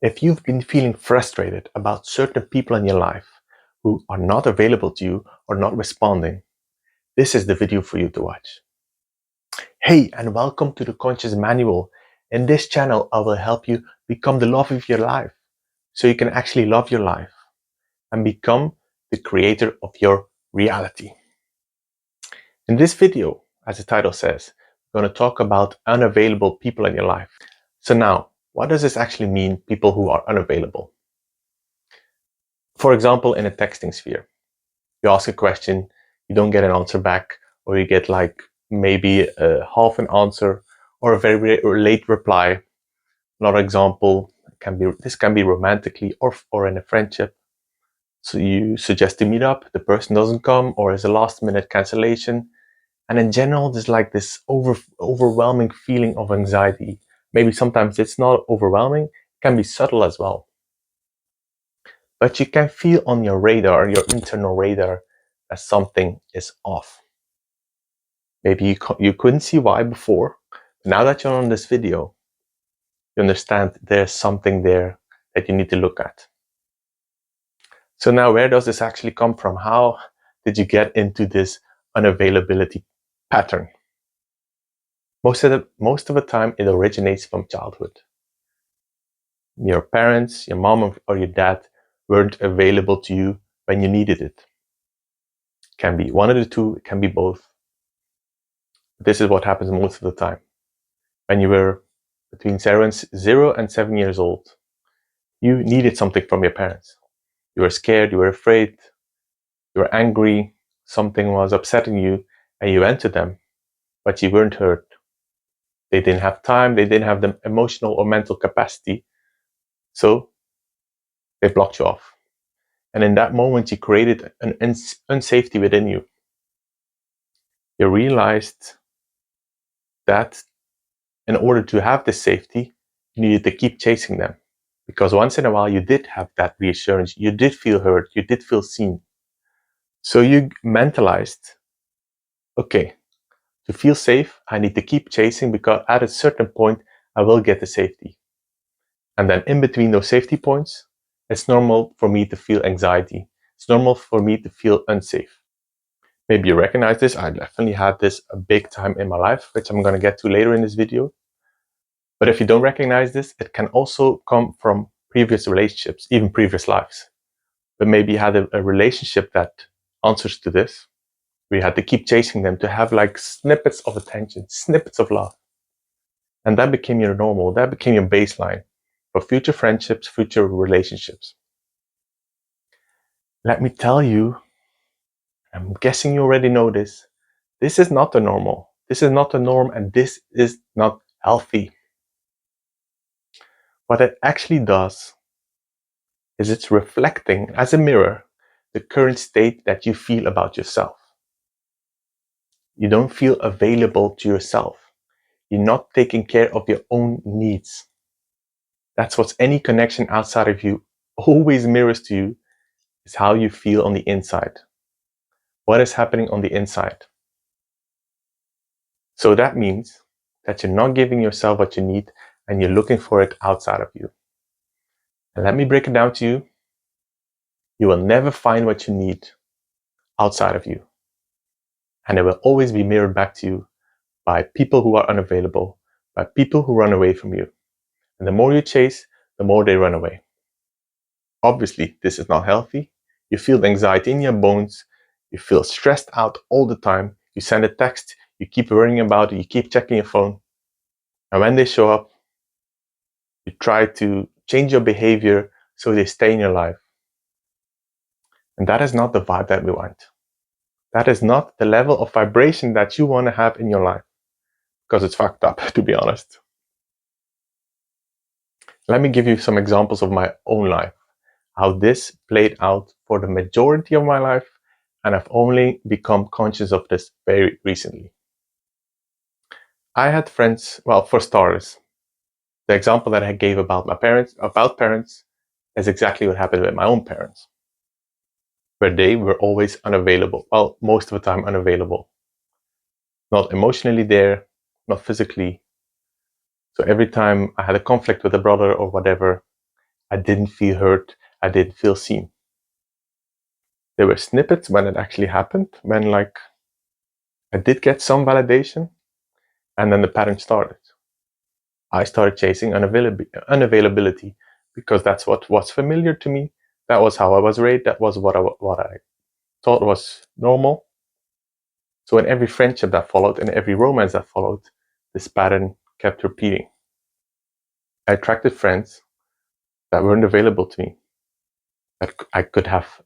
If you've been feeling frustrated about certain people in your life who are not available to you or not responding, this is the video for you to watch. Hey, and welcome to the Conscious Manual. In this channel, I will help you become the love of your life so you can actually love your life and become the creator of your reality. In this video, as the title says, we're going to talk about unavailable people in your life. So now, what does this actually mean, people who are unavailable? For example, in a texting sphere, you ask a question, you don't get an answer back, or you get like maybe a half an answer or a very late reply. Another example this can be romantically or in a friendship. So you suggest to meet up, the person doesn't come, or is a last minute cancellation. And in general, there's like this overwhelming feeling of anxiety. Maybe sometimes it's not overwhelming, it can be subtle as well. But you can feel on your radar, your internal radar, that something is off. Maybe you couldn't see why before, but now that you're on this video, you understand there's something there that you need to look at. So now, where does this actually come from? How did you get into this unavailability pattern? Most of the time, it originates from childhood. Your parents, your mom or your dad weren't available to you when you needed it. It can be one of the two, it can be both. This is what happens most of the time. When you were between 0 and 7 years old, you needed something from your parents. You were scared, you were afraid, you were angry, something was upsetting you, and you went to them, but you weren't heard. They didn't have time, they didn't have the emotional or mental capacity, so they blocked you off. And in that moment, you created an unsafety within you. You realized that in order to have this safety, you needed to keep chasing them. Because once in a while, you did have that reassurance, you did feel heard, you did feel seen. So you mentalized, okay, to feel safe, I need to keep chasing because at a certain point, I will get the safety. And then in between those safety points, it's normal for me to feel anxiety. It's normal for me to feel unsafe. Maybe you recognize this. I definitely had this a big time in my life, which I'm going to get to later in this video. But if you don't recognize this, it can also come from previous relationships, even previous lives. But maybe you had a relationship that answers to this. We had to keep chasing them to have like snippets of attention, snippets of love. And that became your normal, that became your baseline for future friendships, future relationships. Let me tell you, I'm guessing you already know this is not the normal. This is not the norm, and this is not healthy. What it actually does is it's reflecting as a mirror the current state that you feel about yourself. You don't feel available to yourself. You're not taking care of your own needs. That's what any connection outside of you always mirrors to you, is how you feel on the inside. What is happening on the inside? So that means that you're not giving yourself what you need and you're looking for it outside of you. And let me break it down to you. You will never find what you need outside of you. And it will always be mirrored back to you by people who are unavailable, by people who run away from you. And the more you chase, the more they run away. Obviously, this is not healthy. You feel anxiety in your bones. You feel stressed out all the time. You send a text, you keep worrying about it, you keep checking your phone. And when they show up, you try to change your behavior so they stay in your life. And that is not the vibe that we want. That is not the level of vibration that you want to have in your life. Because it's fucked up, to be honest. Let me give you some examples of my own life. How this played out for the majority of my life. And I've only become conscious of this very recently. I had friends, well, for starters, the example that I gave about parents, is exactly what happened with my own parents. Where they were always unavailable. Well, most of the time unavailable. Not emotionally there, not physically. So every time I had a conflict with a brother or whatever, I didn't feel heard. I didn't feel seen. There were snippets when it actually happened, when like I did get some validation, and then the pattern started. I started chasing unavailability because that's what was familiar to me. That was how I was raised. That was what I thought was normal. So in every friendship that followed and every romance that followed, this pattern kept repeating. I attracted friends that weren't available to me, that I could have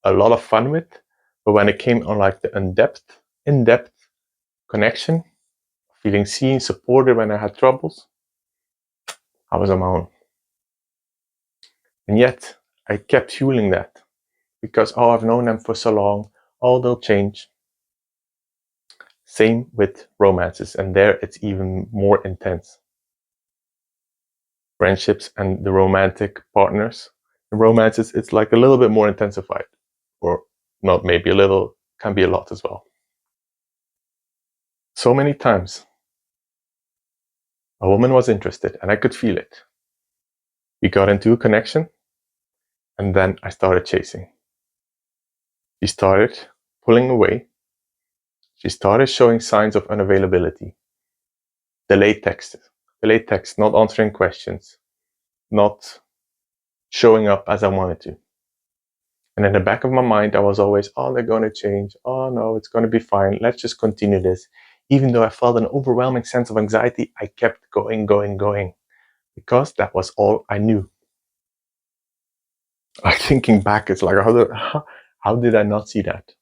a lot of fun with, but when it came on like the in-depth connection, feeling seen, supported when I had troubles, I was on my own. And yet I kept fueling that because, oh, I've known them for so long, oh, they'll change. Same with romances, and there it's even more intense. Friendships and the romantic partners. In romances, it's like a little bit more intensified, or not maybe a little, can be a lot as well. So many times, a woman was interested and I could feel it. We got into a connection, and then I started chasing. She started pulling away. She started showing signs of unavailability. Delayed text, not answering questions, not showing up as I wanted to. And in the back of my mind, I was always, oh, they're going to change. Oh, no, it's going to be fine. Let's just continue this. Even though I felt an overwhelming sense of anxiety, I kept going, because that was all I knew. Thinking back, it's like, how did I not see that?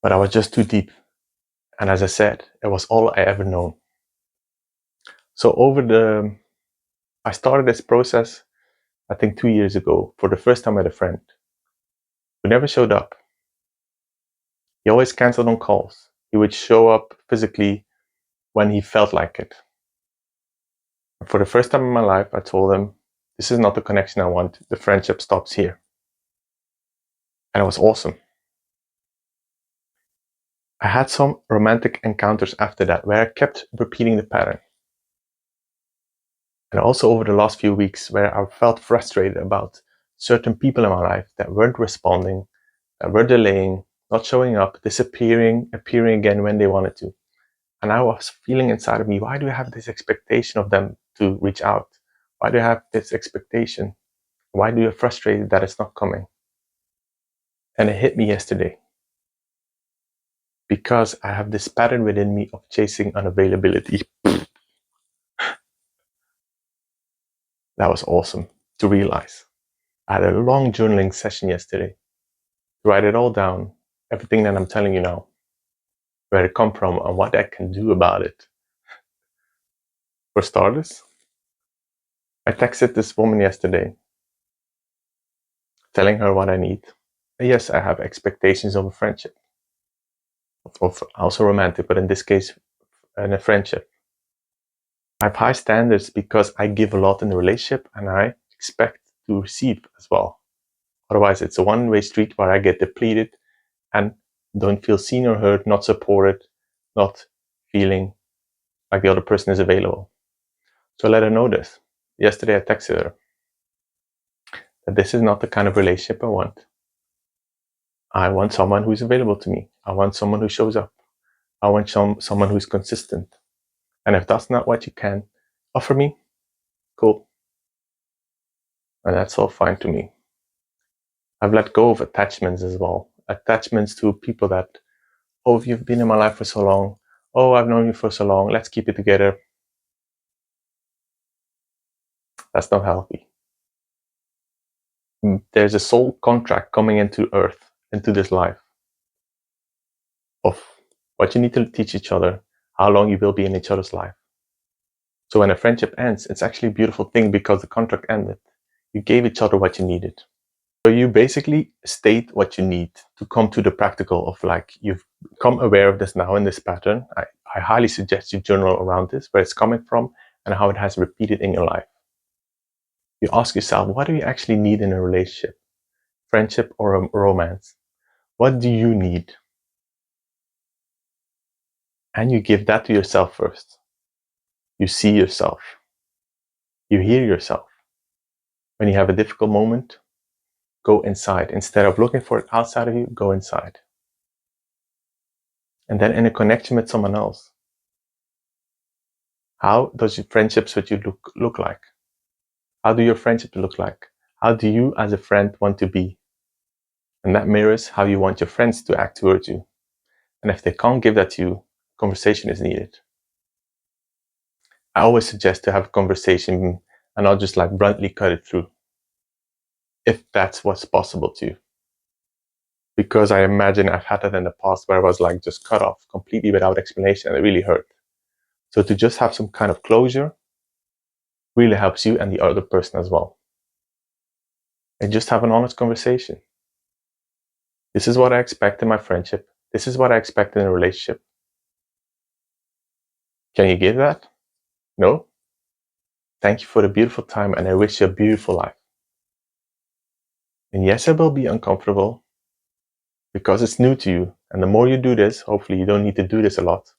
But I was just too deep. And as I said, it was all I ever known. So I started this process, I think 2 years ago, for the first time with a friend who never showed up. He always canceled on calls. He would show up physically when he felt like it. And for the first time in my life, I told him, this is not the connection I want. The friendship stops here. And it was awesome. I had some romantic encounters after that where I kept repeating the pattern. And also over the last few weeks where I felt frustrated about certain people in my life that weren't responding, that were delaying, not showing up, disappearing, appearing again when they wanted to. And I was feeling inside of me, why do I have this expectation of them to reach out? Why do I have this expectation? Why do you get frustrated that it's not coming? And it hit me yesterday. Because I have this pattern within me of chasing unavailability. That was awesome to realize. I had a long journaling session yesterday to write it all down, everything that I'm telling you now, where it come from and what I can do about it. For starters, I texted this woman yesterday, telling her what I need. Yes, I have expectations of a friendship, of also romantic, but in this case, in a friendship. I have high standards because I give a lot in the relationship and I expect to receive as well. Otherwise, it's a one-way street where I get depleted and don't feel seen or heard, not supported, not feeling like the other person is available. So let her know this. Yesterday I texted her that this is not the kind of relationship I want. I want someone who's available to me. I want someone who shows up. I want someone who's consistent. And if that's not what you can offer me, cool. And that's all fine to me. I've let go of attachments as well. Attachments to people that, oh, you've been in my life for so long. Oh, I've known you for so long. Let's keep it together. That's not healthy. There's a soul contract coming into earth, into this life, of what you need to teach each other, how long you will be in each other's life. So when a friendship ends, it's actually a beautiful thing because the contract ended. You gave each other what you needed. So you basically state what you need to come to the practical of, like, you've become aware of this now in this pattern. I highly suggest you journal around this, where it's coming from and how it has repeated in your life. You ask yourself, what do you actually need in a relationship, friendship, or a romance? What do you need? And you give that to yourself first. You see yourself. You hear yourself. When you have a difficult moment, go inside. Instead of looking for it outside of you, go inside. And then in a connection with someone else, how does your friendships with you look like? How do your friendships look like? How do you as a friend want to be? And that mirrors how you want your friends to act towards you. And if they can't give that to you, conversation is needed. I always suggest to have a conversation and not just like bluntly cut it through, if that's what's possible to you. Because I imagine I've had that in the past where I was like just cut off completely without explanation and it really hurt. So to just have some kind of closure really helps you and the other person as well. And just have an honest conversation. This is what I expect in my friendship. This is what I expect in a relationship. Can you give that? No? Thank you for the beautiful time and I wish you a beautiful life. And yes, it will be uncomfortable because it's new to you. And the more you do this, hopefully you don't need to do this a lot.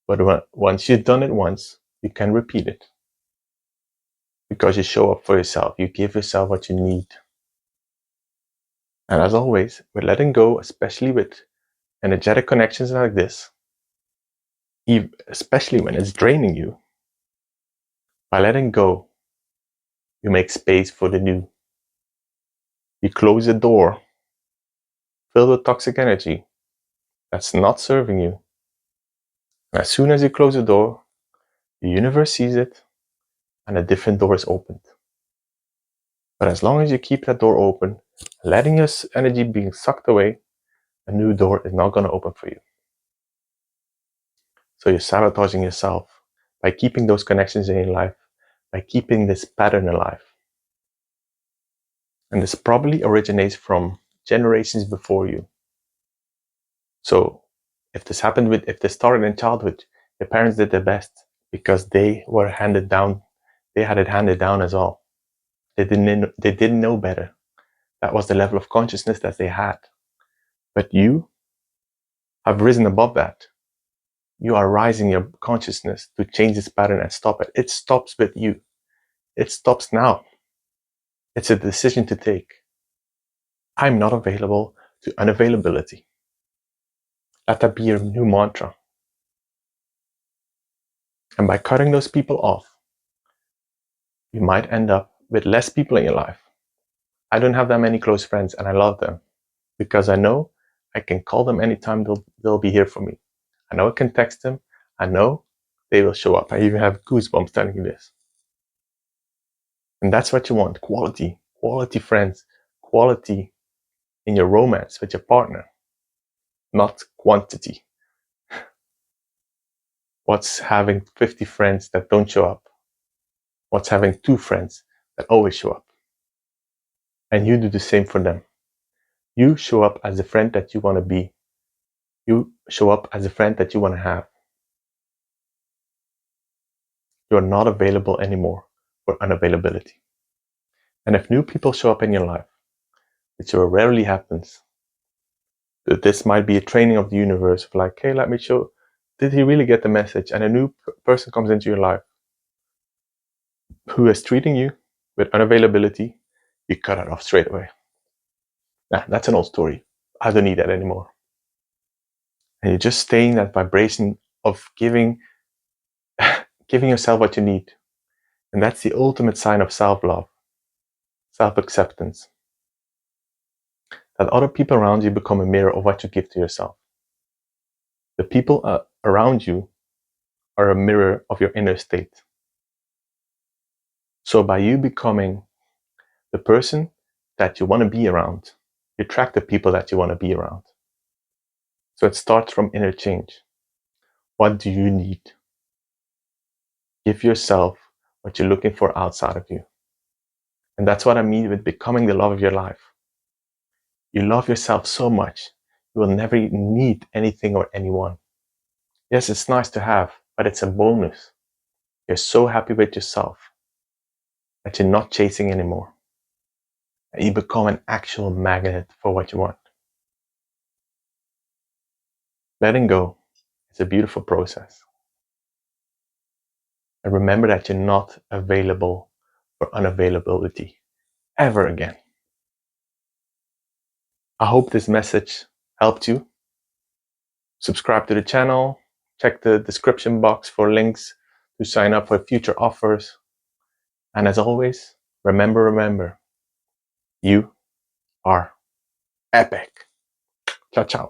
But once you've done it once, you can repeat it. Because you show up for yourself. You give yourself what you need. And as always, with letting go, especially with energetic connections like this, especially when it's draining you, by letting go, you make space for the new. You close the door filled with toxic energy that's not serving you. And as soon as you close the door, the universe sees it and a different door is opened. But as long as you keep that door open, letting your energy being sucked away, a new door is not going to open for you. So you're sabotaging yourself by keeping those connections in your life, by keeping this pattern alive. And this probably originates from generations before you. So if this started in childhood, your parents did their best because they had it handed down as well. They didn't know better. That was the level of consciousness that they had. But you have risen above that. You are rising your consciousness to change this pattern and stop it. It stops with you. It stops now. It's a decision to take. I'm not available to unavailability. Let that be your new mantra. And by cutting those people off, you might end up with less people in your life. I don't have that many close friends and I love them because I know I can call them anytime they'll be here for me. I know I can text them. I know they will show up. I even have goosebumps telling you this. And that's what you want. Quality friends, quality in your romance with your partner, not quantity. What's having 50 friends that don't show up? What's having 2 friends that always show up? And you do the same for them. You show up as the friend that you want to be. You show up as a friend that you want to have. You're not available anymore for unavailability. And if new people show up in your life, which rarely happens, that this might be a training of the universe of like, hey, let me show, did he really get the message? And a new person comes into your life who is treating you with unavailability, you cut it off straight away. Nah, that's an old story. I don't need that anymore. And you're just staying that vibration of giving yourself what you need. And that's the ultimate sign of self-love, self-acceptance. That other people around you become a mirror of what you give to yourself. The people around you are a mirror of your inner state. So by you becoming the person that you want to be around, you attract the people that you want to be around. So it starts from inner change. What do you need? Give yourself what you're looking for outside of you. And that's what I mean with becoming the love of your life. You love yourself so much, you will never need anything or anyone. Yes, it's nice to have, but it's a bonus. You're so happy with yourself that you're not chasing anymore. And you become an actual magnet for what you want. Letting go is a beautiful process. And remember that you're not available for unavailability. ever again. I hope this message helped you. Subscribe to the channel. Check the description box for links to sign up for future offers. And as always, remember, you are epic. Ciao, ciao.